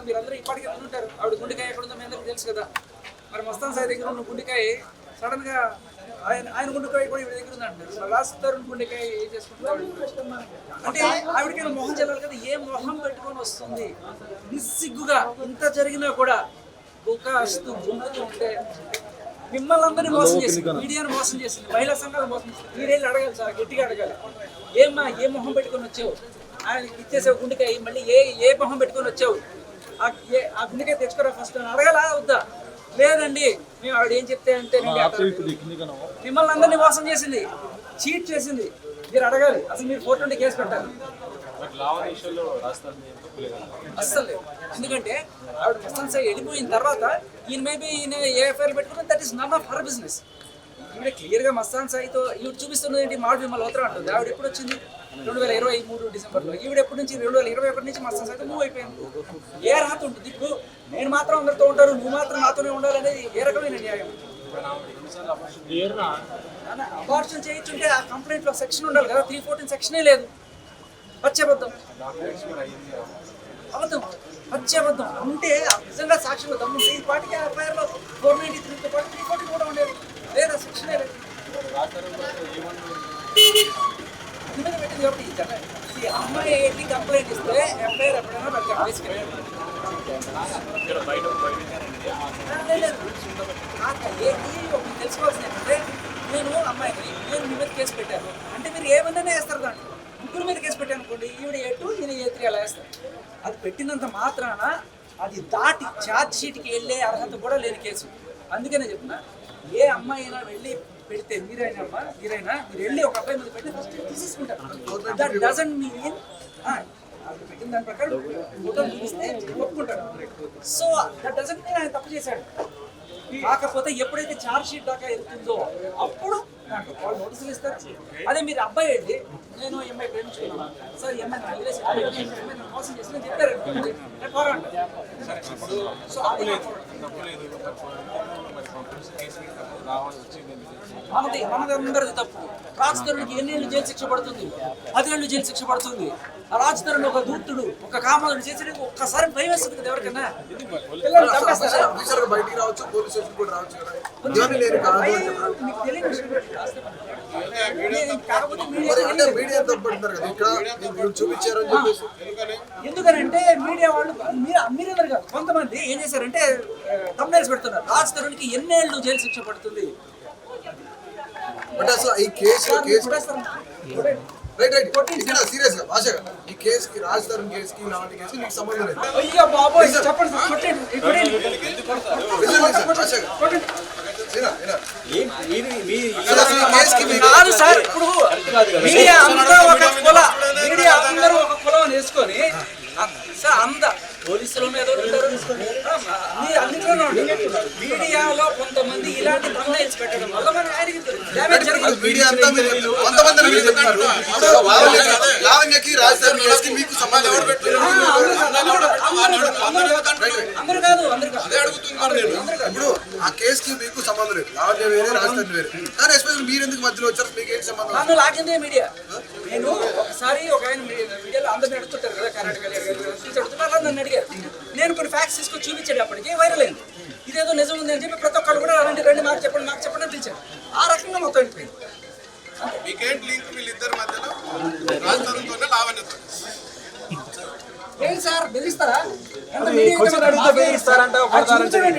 మీరందరూ ఇప్పటికీ ఉంటారు. ఆవిడ గుండెకాయ ఎక్కడ ఉందో మీ అందరికీ తెలుసు కదా. మరి మస్తాన్ సాయి దగ్గర ఉన్న గుండెకాయ సడన్ గా ఆయన గుండెకాయ కూడా ఈవిడ దగ్గర ఉంది అంటారు. రాజ్ తరుణ్ గుండెకాయ ఏం చేసుకుంటారు అంటే ఆవిడకి మొహం చెల్లాలి కదా. ఏ మొహం పెట్టుకొని వస్తుంది నిస్సిగ్గుగా? ఇంత జరిగినా కూడా బుకాస్తూ గుంపుతూ ఉంటే మిమ్మల్ని అందరినీ మోసం చేసింది, మీడియాను మోసం చేసింది, మహిళా సంఘాలు మోసం చేసింది. మీరేళ్ళు అడగాలి సార్, గట్టిగా అడగాలి. ఏమ్మా ఏ మొహం పెట్టుకొని వచ్చావు? ఆయన ఇచ్చేసావు గుండెకాయ, మళ్ళీ ఏ మొహం పెట్టుకొని వచ్చావు? ఆ గుండెకాయ తెచ్చుకోరా ఫస్ట్ అని అడగాలా వద్దా? లేదండి మేము ఆవిడ ఏం చెప్తే అంటే మిమ్మల్ని అందరినీ మోసం చేసింది, చీట్ చేసింది. మీరు అడగాలి. అసలు మీరు 420 కేసు పెట్టాలి. అస్సలు లేదు. ఎందుకంటే ఆవిడ మస్తాన్ సాయి వెళ్ళిపోయిన తర్వాత ఈయన మేబీ ఈయన ఏ ఎఫ్ఐఆర్ పెట్టుకున్నా that is none of her business. ఈవిడ క్లియర్గా మస్తాన్ సాయితో ఈవిడ చూపిస్తున్నది ఏంటి? మాడు మిమ్మల్ని అవతరం అంటుంది. ఆవిడ ఎప్పుడు వచ్చింది? 2023 డిసెంబర్లో. ఈవిడ ఎప్పటి నుంచి? 2021 నుంచి మస్తాన్ సాయితో మూవ్ అయిపోయింది. ఏ రాత ఉంటుంది? ఇప్పుడు నేను మాత్రం అందరితో ఉంటాను, నువ్వు మాత్రం నాతోనే ఉండాలనేది ఏ రకమైన న్యాయం? అబార్షన్ చేయించుంటే ఆ కంప్లైంట్లో సెక్షన్ ఉండాలి కదా. 314 సెక్షనే లేదు. పచ్చబద్ధం, అబద్ధం, పచ్చబద్ధం. ఉంటే నిజంగా సాక్షులు దమ్ముంటే ఈ పాటికి ఆ ఎఫ్ఐఆర్లో 493తో పాటు 314 కూడా ఉండేది. లేదా సెక్షనే లేదు. మీద పెట్టింది కాబట్టి ఈ అమ్మాయి ఏంటి కంప్లైంట్ ఇస్తే ఎఫ్ఐఆర్ ఎప్పుడైనా తెలుసుకోవాల్సింది ఏంటంటే నేను అమ్మాయిని మీ మీద కేసు పెట్టాను అంటే మీరు ఏమన్నా వేస్తారు. దాంట్లో ముగ్గురు మీద కేసు పెట్టాను అనుకోండి, ఈవిడ A2 ఈయన A3 అలా వేస్తారు. అది పెట్టినంత మాత్రాన అది దాటి ఛార్జ్ షీట్కి వెళ్ళే అర్హత కూడా లేని కేసు. అందుకనే చెప్తున్నా, ఏ అమ్మాయి అయినా వెళ్ళి పెడితే మీరైనా మీరు వెళ్ళి ఒక అబ్బాయి మీద పెట్టి ఫస్ట్ తీసేసుకుంటారు. దట్ డజంట్ మీన్ పెట్టిన దాని ప్రకారం ఫోటోలు చూపిస్తే ఒప్పుకుంటారు. సో దట్ డజంట్ మీన్ ఆయన తప్పు చేశాడు. కాకపోతే ఎప్పుడైతే ఛార్జ్ షీట్ దాకా వెళ్తుందో అప్పుడు వాళ్ళు నోటీసులు ఇస్తారు. అదే మీరు అబ్బాయి వెళ్ళి నేను ఎంఐ ప్రేమించుకున్నాను సార్, ఎంఐ మోసం చేసి చెప్పారు సో మనది అందరిది తప్పు. రాజ్ తరుణ్కి ఎన్నేళ్ళు జైలు శిక్ష పడుతుంది? 10 ఏళ్ళు జైలు శిక్ష పడుతుంది. ఆ రాజ్ తరుణ్ ఒక దూతుడు, ఒక కామదుడు చేసి ఒక్కసారి భయం వేస్తుంది కదా ఎవరికైనా. పిల్లలు చంపేస్తారు. బయటికి రావచ్చు, పోలీస్ స్టేషన్ కూడా రావచ్చు. ఎందుకనంటే మీడియా వాళ్ళు మీరెవరు కాదు, కొంతమంది ఏం చేశారంటే థంబ్నెయిల్స్ పెడుతున్నారు. రాజ్ తరుణ్కి ఎన్నేళ్ళు జైలు శిక్ష పడుతుంది. ఈ కేసుకి రాజ్ తరుణ్ కేసుకి ఇలాంటి కేసుకి మీకు సంబంధం లేదు. అయ్యో బాబోయ్ చెప్పండి కాదు సార్. ఇప్పుడు మీడియా అందరూ ఒక కుల, మీడియా అందరూ ఒక కులం వేసుకొని సార్ అంద పోలీసులు ఏదో అన్నింటిలోనే ఉంటుంది. మీడియాలో కొంతమంది ఇలాంటి థంబ్నెయిల్స్ పెట్టడం వల్ల మన ఆయనకి డ్యామేజ్ జరిగింది. అందరూ కాదు. ఇప్పుడు ఆ కేసుకి మీకు సంబంధం లేదు, లావణ్య వేరే రాజ్ తరుణ్ వేరే. కానీ ఎస్పెషల్ మీరు ఎందుకు మధ్యలో వచ్చారు? మీకు ఏంటి సంబంధం? నన్ను లాగిందే మీడియా. నేను ఒకసారి ఒక ఆయన మీడియాలో అందరిని అడుగుతుంటారు కదా, కర్ణాటక అడుగుతున్నారు, నన్ను అడిగారు. నేను కొన్ని ఫ్యాక్ట్స్ తీసుకొని చూపించేటప్పటికి వైరల్ అయింది. ఇదేదో నిజం ఉంది అని చెప్పి ప్రతి ఒక్కరు కూడా అలాంటి రండి మాకు చెప్పండి అని పిలిచారు. ఆ రకంగా మొత్తం అయిపోయింది. మీకేంటి లింక్ వీళ్ళిద్దరి మధ్యలో? రాజ్ తరుణ్తోనే లావణ్యతో ఏంటి సార్ బెదిరిస్తారా?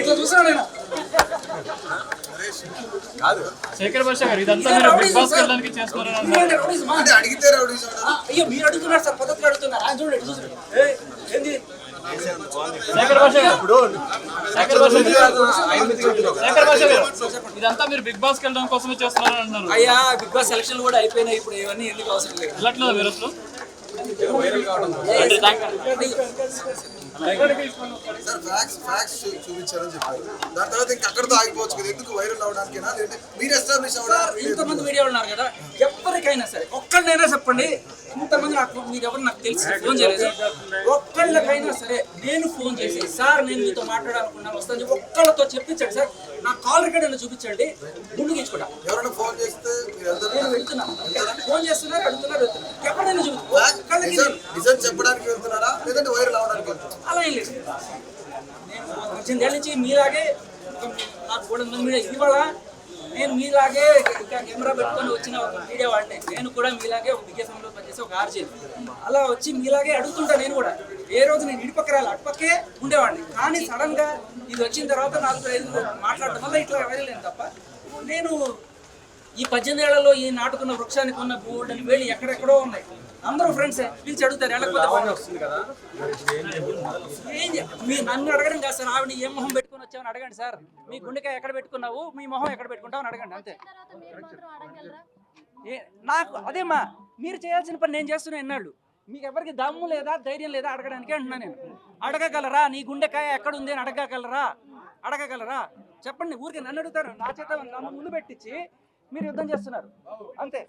ఇట్లా చూసాను నేను. శేఖర్ భాష గారు ఇదంతా మీరు బిగ్ బాస్ వెళ్ళడానికి చేస్తున్నారని అడిగితే అయ్యో మీరు అడుగుతున్నారు సార్, పద్ధతిలో అడుగుతున్నారు. ఆయన చూడండి చూసారు ఏంది శేఖర్ భాష గారు ఇదంతా మీరు బిగ్ బాస్ వెళ్ళడం కోసమే చేస్తున్నారని అన్నారు. అయ్యా బిగ్ బాస్ సెలక్షన్ కూడా అయిపోయినాయి. ఇప్పుడు ఇవన్నీ ఎందుకు అవసరం లేదు. వెళ్ళట్లేదు మీరు అసలు? చూపించారని చెప్పారు. దాని తర్వాత ఇంకా అక్కడతో ఆగిపోవచ్చు కదా, ఎందుకు వైరల్ అవడానికి? మీరు ఎస్టాబ్లిష్ అవ్వడానికి ఇంతమంది మీడియా ఉన్నారు కదా, ఎవరికైనా సరే ఒక్కళ్ళైనా చెప్పండి. ఇంతమంది నాకు మీరు ఎవరు నాకు తెలిసి ఫోన్ చేయలేదు. ఒక్కళ్ళకైనా సరే నేను ఫోన్ చేసి సార్ నేను మీతో మాట్లాడాలనుకున్నాను వస్తాను ఒక్కళ్ళతో చెప్పించండి సార్, నా కాల్ రికార్డ్ చూపించండి, ముందుకు ఇచ్చుకుంటా. ఎవరైనా ఫోన్ చేస్తే మీరు వెళ్తారా? నేను వెళ్తున్నాను. ఫోన్ చేస్తున్నారు, అడుగుతున్నారు, వెళ్తున్నారు. ఎప్పుడైనా చూపుతాను కళ్ళకి నిజం చెప్పడానికి వెళ్తున్నారా లేదంటే వైరల్ అవడానికి వెళ్తున్నారా? అలా ఏం లేదు. నేను 18 ఏళ్ళ నుంచి మీలాగే నాకు కూడా మీడియా ఇవాళ నేను మీలాగే ఇంకా కెమెరా పెట్టుకొని వచ్చిన ఒక మీడియా వాడిని. నేను కూడా మీలాగే ఒక బిగ్గెఫ్ఎంలో పనిచేసి ఒక ఆర్జీ అలా వచ్చి మీలాగే అడుగుతుంటా. నేను కూడా ఏ రోజు నేను ఇటుపక్క రాలి అటుపక్కే ఉండేవాడిని. కానీ సడన్ గా ఇది వచ్చిన తర్వాత 4-5 మాట్లాడటం వల్ల ఇట్లా వెళ్ళలేను తప్ప నేను ఈ 18 ఏళ్లలో ఈ నాటుకున్న వృక్షానికి ఉన్న బోర్డు అని వేళ్ళు ఎక్కడెక్కడో ఉన్నాయి. అందరూ ఫ్రెండ్సే పిలిచి అడుగుతారు వెళ్ళకపోతే వస్తుంది కదా. మీరు నన్ను అడగడం కాదు సార్, ఆవిడ ఏ మొహం పెట్టుకుని వచ్చామని అడగండి సార్. మీ గుండెకాయ ఎక్కడ పెట్టుకున్నావు, మీ మొహం ఎక్కడ పెట్టుకుంటావు అని అడగండి అంతే. నాకు అదేమ్మా మీరు చేయాల్సిన పని నేను చేస్తున్నా ఎన్నాళ్ళు. మీకు ఎవరికి దమ్ము లేదా ధైర్యం లేదా అడగడానికి అంటున్నా. నేను అడగగలరా నీ గుండెకాయ ఎక్కడుంది అని అడగగలరా చెప్పండి. ఊరికే నన్ను అడుగుతారు, నా చేత నన్ను ముందు పెట్టించి మీరు యుద్ధం చేస్తున్నారు అంతే.